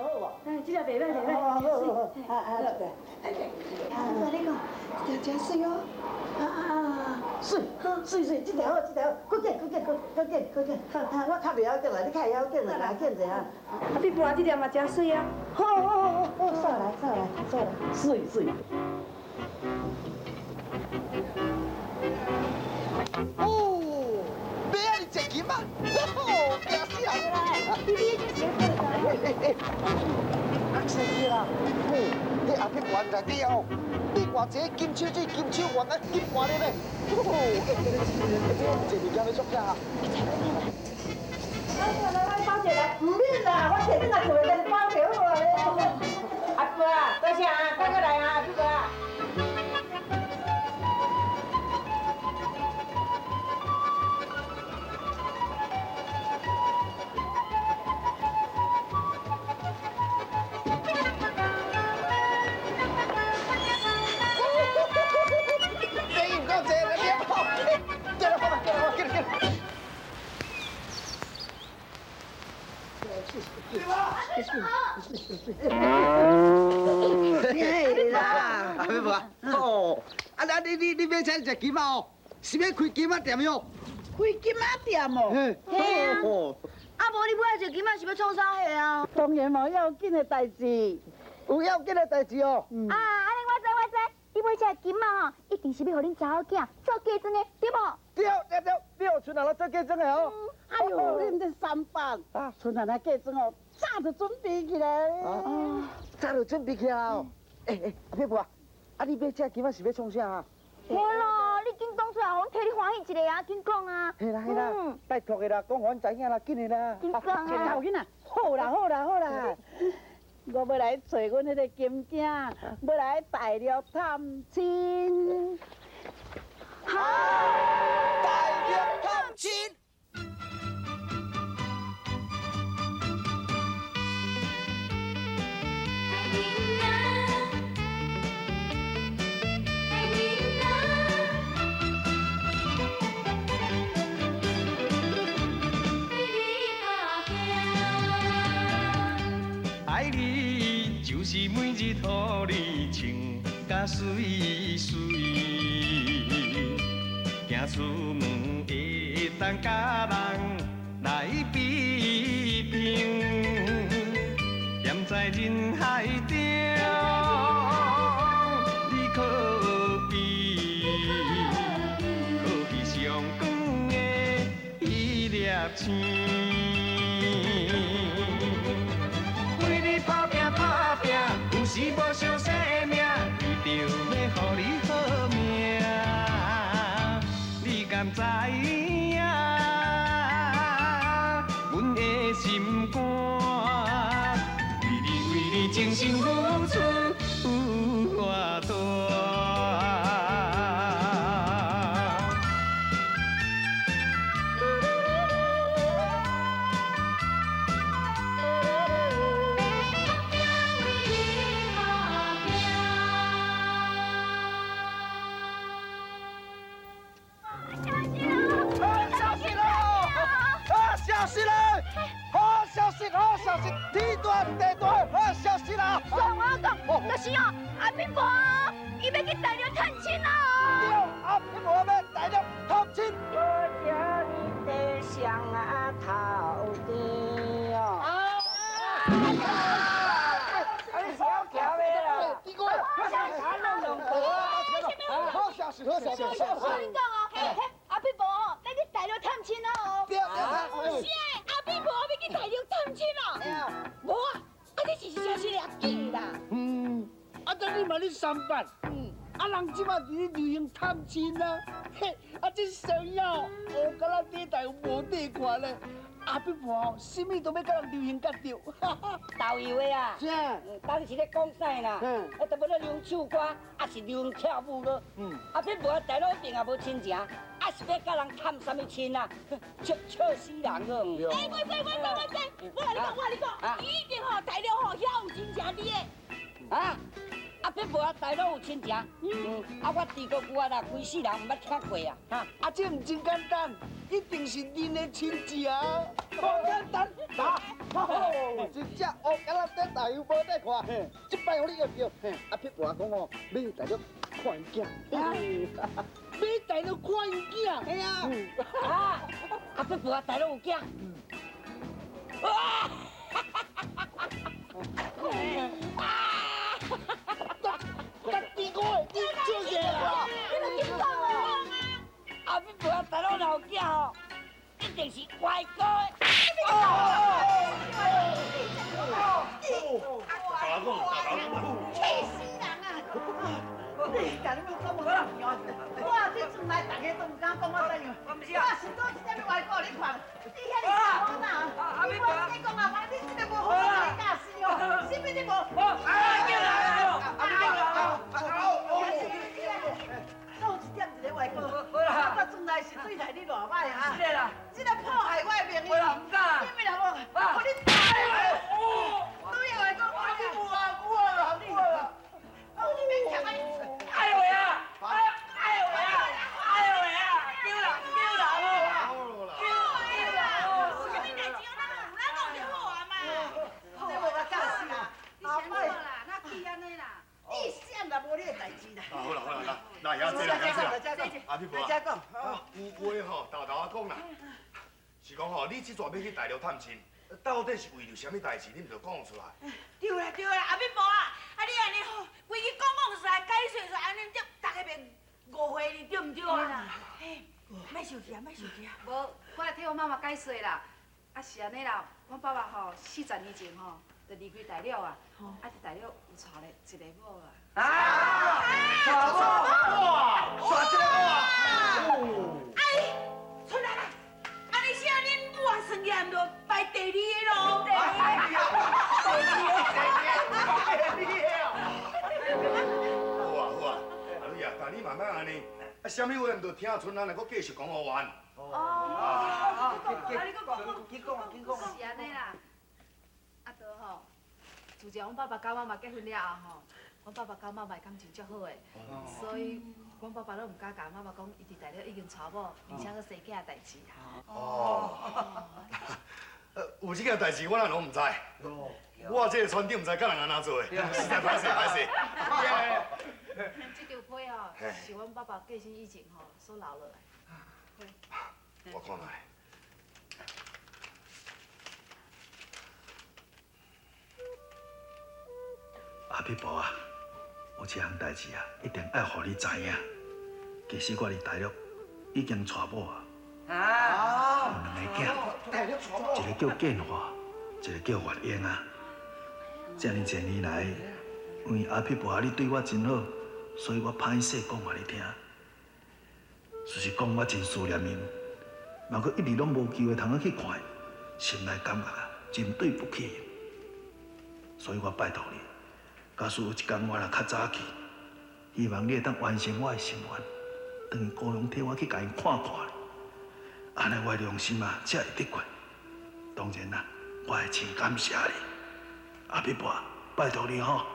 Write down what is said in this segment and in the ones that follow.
好无？哎，这个袂歹，袂歹。好，这个，你讲，这真水哦。水，这条好，搁见，我较袂晓紧啦，你较会晓紧啦，来见者啊。啊，你搬这条嘛真水啊！好，扫来，水。哦，买啊你一斤啊！哦，惊死人！是啦，你后壁玩在底哦，你偌济金手指、金手腕啊，金盘咧咧，这物件要作啥啊？来，包姐来，唔免啦，我摕你来做阵包就好啊咧。阿哥啊，多谢啊，赶快来啊，阿哥啊。嘿啦，阿妹啊，哦，你买啥一斤嘛哦？是要开金仔店哟？开金仔店哦。嘿啊，啊无你买一个金仔是要创啥货啊？当然无要紧的代志，有要紧的代志哦。啊，安尼我知，你买这个金仔吼，一定是要互恁查某囝做嫁妆的，对无？对，你有剩下来做嫁妆的哦。哎呦，恁这三百，剩下来嫁妆哦，早就准备起来。早就准备起来哦。阿妹啊，你买这金仔是要创啥啊？嘿咯，你紧讲出来，我替你欢喜一个啊，紧讲啊。嘿啦，拜托的啦，讲互阮知影啦，紧的啦。紧讲啊。好紧啊！好啦，我要来找阮迄个金囝，要来大陆探亲。好，大陆探亲。爱你就是每日互你穿甲水水，行出门会当甲人来比拼，踮在人海中，你可比上光的一粒星。有时无相生的命，为着要互你好命，你敢知影？阮的心肝，为你精心付出偌大。好消息，天大地大，好消息啦！我讲，就是哦，阿碧婆，伊要去大陆探亲啦！对，阿碧婆要大陆探亲。我叫你地上啊头前哦。你小巧的啦！你过来，好消息，好消息！我跟你讲哦，阿碧婆哦，要去大陆探亲哦。对。是阿碧婆要去大陆探亲哦。无啊，你是真是了记啦。等你嘛咧上班，人即马伫咧流行探亲啊，嘿，这生意哦，敢若底台有无底看咧。阿碧婆哦，什么都要甲人流行甲着，导游的啊，啥？到底是咧讲啥啦？都要咧流行唱歌，还是流行跳舞咯？阿碧婆大陆一定也无亲情，还是要甲人探什么亲啊？笑死人个！我知，我跟你讲，一定吼大陆吼遐有亲情伫的。啊！阿碧婆大陆有亲情，我地国古啊啦，规世人毋捌听过啊！这唔真简单，一定是恁的亲戚啊！好简单，打，真正乌干啦在大有无得看，这摆互你约着，阿撇我讲哦，要去大陆看囝，要大陆看囝，嘿啊！啊，阿伯伯大佬有囝。哇！得第个，你做嘢啦！你都听讲了。阿伯伯大佬若有囝吼，一定是外国的。气死人啊！你甲你们讲我这阵来，大家都唔敢讲我怎样。我是做一点外国你看，你遐尼傻哪？你讲啊，你真个无好好驾驶哦，是不是你无？有一点一个外国，我从来是对待你偌歹啊！是啦，这个破坏我的名誉，我啦唔敢。你咪啦无？我你打对外国，我啦，你免抢我。哎呦喂啊！哎呦喂啊！哎呦喂啊！丢人丢人哦！什么代志？咱讲就好啊嘛。这无我驾驶啊！你先好啦，那去安尼啦。你闪啦，无你的代志啦。好啦，那也这啦，阿พี่伯啊，有话吼，豆豆讲啦，是讲吼，你这阵要去大陆探亲，到底是为着什么代志？你唔着讲出来。对啦，阿พี่伯啊，你安尼吼，规矩讲出来，解释出来，安尼这大家便误会你对唔对啊？嘿，莫生气啊，莫生气啊。无，我来替我妈妈解释啦。啊是安尼啦，我爸爸吼40年前吼就离开大陆啊，啊伫大陆有娶咧一个某啊。哇，耍这个哇！哎，出来啦！安尼啥恁母啊算验着排第二个咯。好啊，阿你啊，但你慢慢安尼，啊，什么话唔着听，剩咱来搁继续讲好完。是安尼啦，啊都吼，自从阮爸爸甲妈妈结婚了后吼，阮爸爸甲妈妈感情足好诶，所以阮爸爸都唔敢甲妈妈讲，伊伫大陆已经娶某，而且佫生囝诶代志啦。有这件代志我哪拢唔知，我这个船长唔知甲人安怎做的，实在歹势。这条批吼，是阮爸爸过身以前吼所留落来。我看卖。阿พี่伯啊，有一项代志啊，一定要互你知影。其实我伫大陆已经娶某啊，有2个囝，一个叫建华，一个叫月英啊。这么多年来，因为阿พี่伯啊你对我真好，所以我歹势讲互你听。事实讲，我真思念因，嘛佫一直拢无机会通去看，心内感觉啊真对不起因。所以我拜托你。假使有一天我若较早去，希望你会当完成我的心愿，当去高雄替我去甲因看看，安尼我的良心啊才会得决。当然啦，我会真感谢你，阿พี่伯，拜托你吼。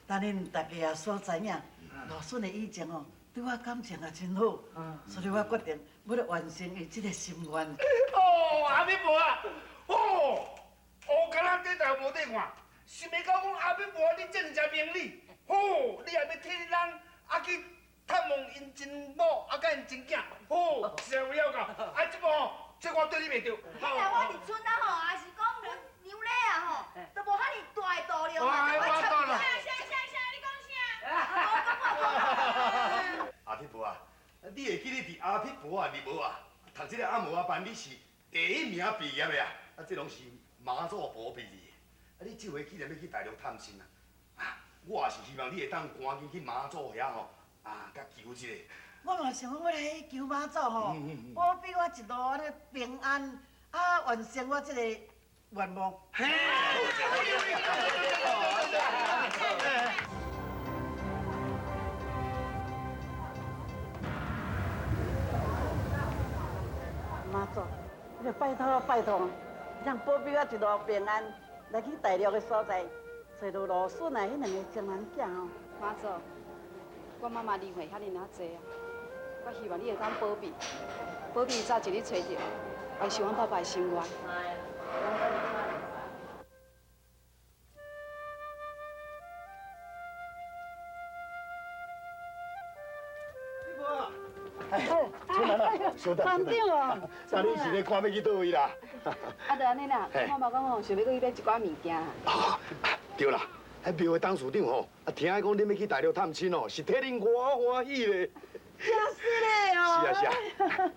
但恁大家也所知影，老孙的以前哦，对我感情也真好，所以我决定要来完成伊这个心愿。哦，阿พี่伯啊，哦，乌干啦底台无得看，想要讲阿พี่伯你这么只名利，哦，你还要替人啊去探望因真某，啊甲因真囝，哦，是有了噶，啊这无，这我对你袂着。迄个我伫村仔吼，也是讲牛奶啊吼，都无遐尼大的道理嘛。我懂了。你讲啥？阿พี่伯啊，你会记你伫阿พี่伯啊入学啊，读这个按摩班，你是第1名毕业的啊，啊这拢是妈祖保庇你的。啊你这回既然要去大陆探亲啊，我也是希望你会当赶紧去妈祖遐吼，啊，甲求一个。我嘛想讲要来求妈祖吼，保庇我一路安尼平安，啊完成我这个愿望。妈祖，你拜托，让保庇我一路平安，来去大陆的所在，找到老孙啊，迄2个情人囝吼。妈祖，我我妈妈离婚遐尼啊济啊，我希望你会当保庇，保庇早一日找着，完成阮爸爸的心愿。出来了，稍等。班长哦，那你是咧看要去倒位啦？啊，就安尼啦，我妈讲吼，想要搁去买一寡物件。对啦，迄庙的董事长吼，听讲恁要去大陆探亲哦，是替恁我欢喜咧。真是嘞哦。是啊是啊，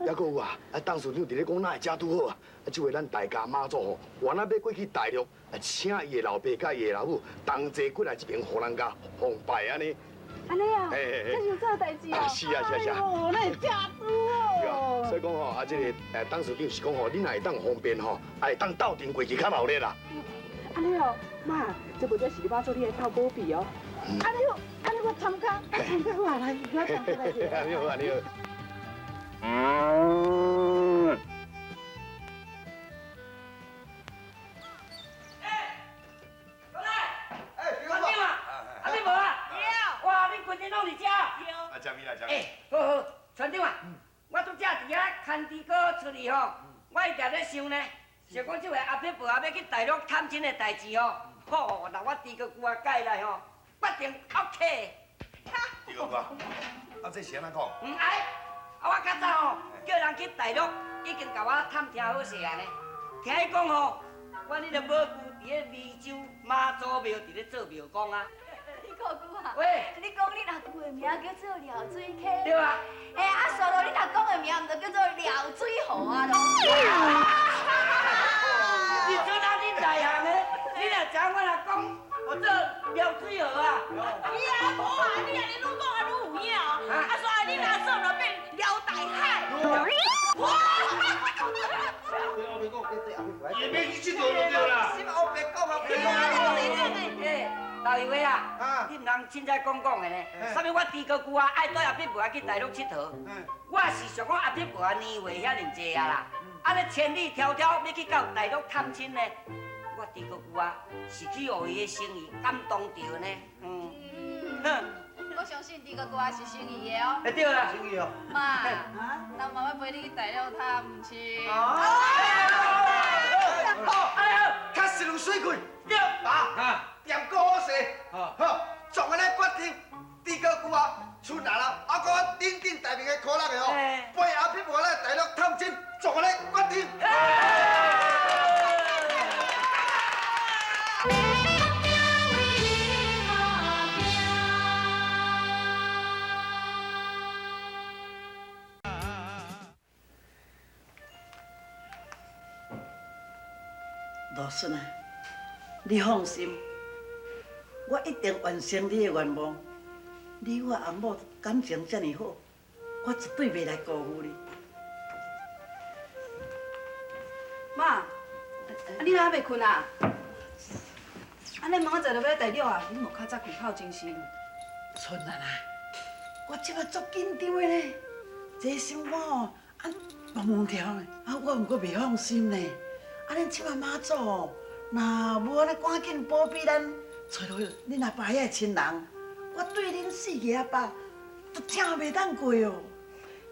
还佫有啊，董事长伫咧讲哪会遮拄好啊？即回咱大家妈祖吼，原来要过去大陆，请伊的老爸甲伊的老母同齐过来这边，互咱家奉拜安尼。安尼啊，这是有这代志哦。是啊是啊是啊。哦，那真拄哦。所以讲吼，这个董事长是讲吼，恁若会当方便吼，会当斗阵过去较mau咧啦。安尼哦，妈，这不就是你妈做你的套保庇哦。安尼好，安尼我参加，我来，我参加来。安尼好，安尼好。好好，船长啊，我拄则伫遐牵猪哥出去吼，我一直咧想呢，想讲即回阿伯伯要去大陆探亲的代志吼，吼，那我猪哥姑啊改来吼，决定 OK。猪哥姑，啊这是安怎讲？爱，啊我较早吼叫人去大陆，已经甲我探听好势啊呢。听伊讲吼，我迄个母姑伫咧湄洲妈祖庙伫咧做庙公啊。哥哥啊，喂，你讲你阿舅的名叫做廖水溪，对啊。啊，算了，你若讲的名，唔就叫做廖水河啊咯。你做哪里在行的？你若知我若讲，我做廖水河啊。伊啊无啊，你安尼愈讲啊愈有影哦。啊，所以你若做就变廖大海。哇！也免去佚佗就对啦。先后别讲啊，老一位啊，你唔通凊彩讲讲的呢？啥物我猪哥姑啊，爱带阿伯伯啊去大陆佚佗。我是想讲阿伯伯啊年岁遐尼济啊啦，啊咧千里迢迢要去到大陆探亲呢。我猪哥姑啊是去互伊的心意感动着呢。我相信你哥哥是心意的哦。对啦，生意哦。妈，咱妈妈陪你去大陆探亲。好，较实有水开。对。啊，点个好势。好，从安尼决定，猪哥姑啊出来了，啊个顶顶大名的可能的哦，陪阿伯伯来大陆探亲，从安尼决定。老孙啊，你放心，我一定完成你的愿望。你我阿母感情这么好，我绝对袂来辜负你。妈，你哪还袂困啊？安尼明仔载就要大陆啊，你莫较早困好精神。春啊啦，我即摆足紧张的咧，这心肝哦，蹦蹦跳的，我毋过袂放心呢。恁即摆妈祖哦，若无安尼赶紧保庇咱，找到恁阿爸遐个亲人，我对恁四个阿爸都真袂当过哦。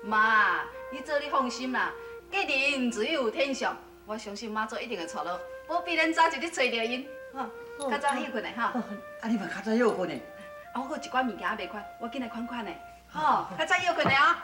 妈，你你放心啦，一人自有天相，我相信妈祖一定会找到，保庇咱早一日找到因。吼，较早休困的哈。啊，你嘛较早休困的。啊，我有一寡物件还袂款，我紧来款款的。吼，较早休困的哦。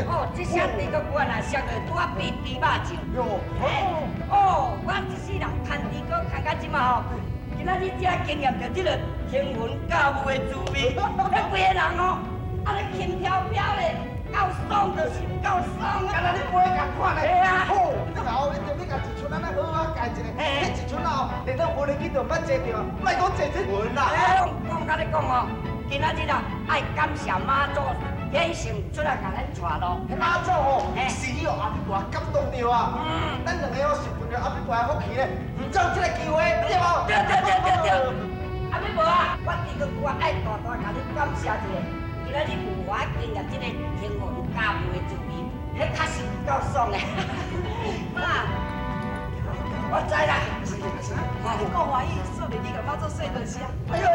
哦，这声地个我若上着拄啊比猪肉酱。哟，哦，我一世人牵猪哥牵到即嘛吼，今仔日才经验着这个天魂驾雾的滋味。那规个人哦，安尼轻飘飘的，够爽就是够爽啊！敢若你飞共款嘞。嘿啊。好，你后一定你甲一村安尼好好教一下，迄一村后，连到无人去就捌坐着，莫讲坐天魂啦。讲甲你讲哦，今仔日啊，爱感谢妈祖。显神出来甲咱带路，妈祖哦，是你哦阿弥陀感动着啊！咱两个哦是凭着阿弥陀的福气咧，唔走这个机会，对无？对。阿弥陀啊，我这个我爱大大甲你感谢一下，今仔日有我经验这个天王加布的滋味，迄确实够爽的。妈，我知啦。你讲话意，说明你甲妈祖说多谢。哎呦！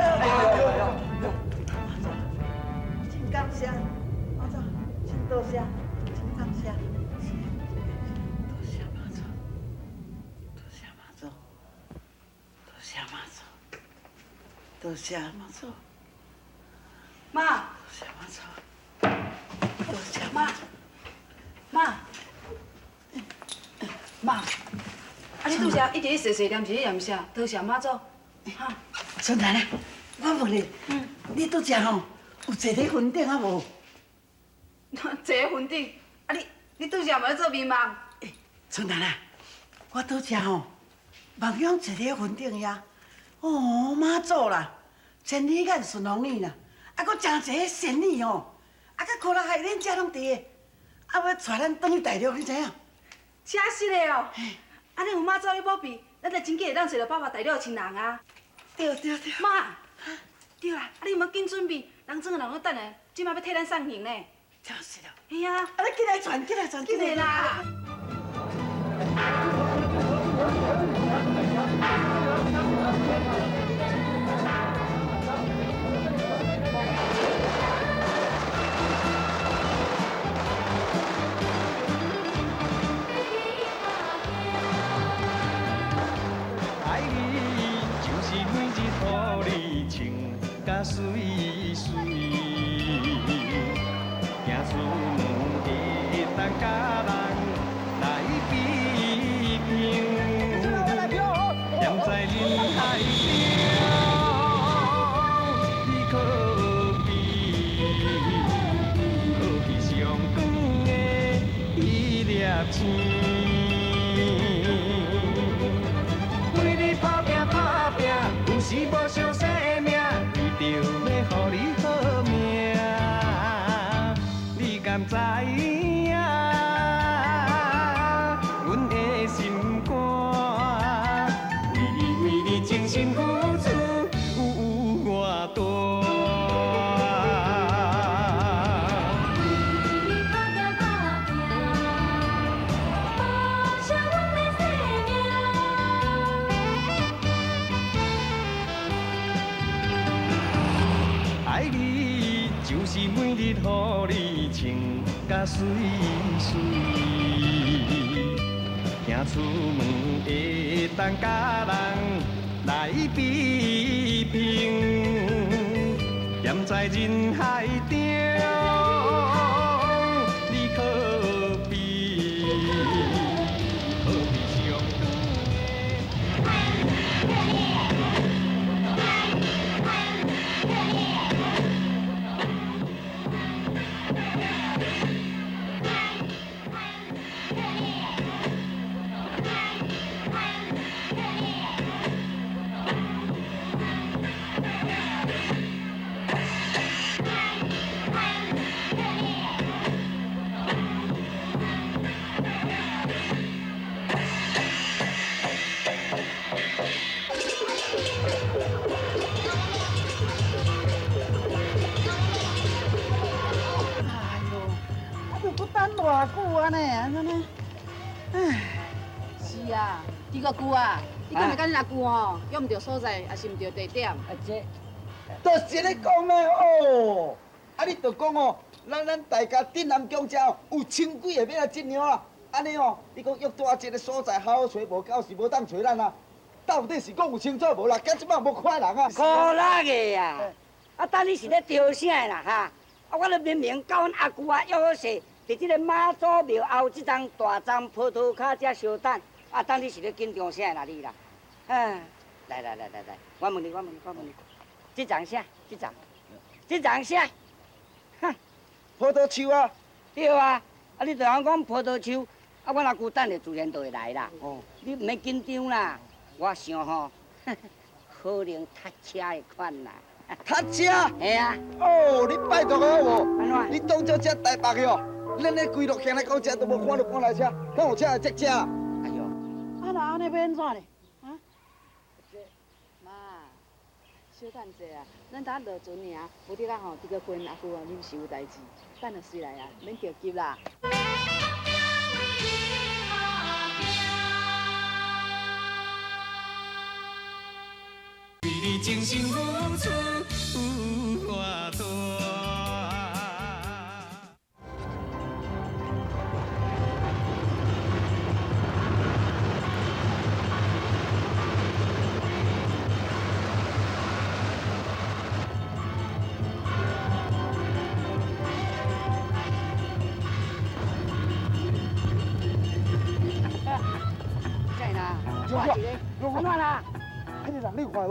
真感谢。多谢，真感谢，多谢妈祖，多谢妈祖，多谢妈祖，多谢妈祖，妈，多谢妈祖，多谢妈，啊你拄则一直细细念一念啥？多谢妈祖，哈。孙奶奶，我问你，你拄则吼有坐伫坟顶啊无？坐喺坟顶，啊你拄则无做面梦？孙奶奶，我拄则吼梦乡坐伫坟顶呀，哦妈祖啦，千里眼顺风耳啦，啊搁真济仙女哦，啊搁可能害恁遮拢伫个，啊要带咱转去大陆，你知影？真实的哦，安尼有妈祖咧保庇，咱就真紧会当找到爸爸大陆的亲人啊。对。妈，对啦，啊你莫紧准备，人整个人咧等下，即马要替咱送行呢。就是了。嘿啊，啊，你进来传，紧来啦！爱你就是每日予你情甲水水。行出门会当甲人来比拼，站在人海中，你可比上光的一粒星。为你打拼，有时无想生命，为着要予你好命。敢知影？阮的心肝，为你精心付出有偌大？爱你就是每日予你情甲水水，行出门会当甲人来比拼，站在人海中，你可比上偌久啊呢？安尼，唉。是啊，这个久啊，你敢会甲恁阿舅吼，约唔着所在，也是唔着地点。就是咧讲咧哦，啊你着讲哦，咱大家镇南宫遮哦，有千几个要来进香啊，安尼哦，你讲约大一个所在好好找，无到时无当找咱啊，到底是讲有清楚无啦？今即摆无看人啊。可乐个呀！啊，等你是咧调啥啦哈？啊，我咧明明甲阮阿舅啊约好势，伫这个妈祖庙后这张大张坡头卡遮相等，啊，当你是咧紧张啥啦你啦？啊，来，我问你，这张啥？这张啥？哼，葡萄树啊！对啊，啊你对我讲葡萄树，啊我若久等下自然就会来啦。哦，你唔免紧张啦，我想吼，可能读车的款啦。读车？嘿啊。哦，你拜托我无？安怎？你当作这台北的哦，咱咧规路行来到这都无看到赶来车，敢有车来接车？哎呦，啊那安尼要安怎呢？啊？妈，小等者啊，咱等下落船尔，无得啦吼，这个婚阿姑啊，临时有代志，等下随来啊，免着急啦。为你精心付出有偌多。在哪？我一个，安怎啦？迄个人你看无？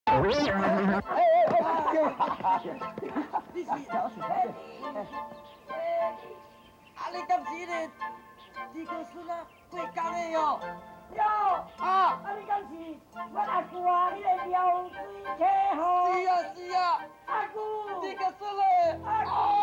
啊，你敢是迄个二哥孙啊？过江的哟？哟，啊，你敢是我阿姑啊？迄个撩水客吼？是啊，阿姑，二哥孙嘞，阿姑。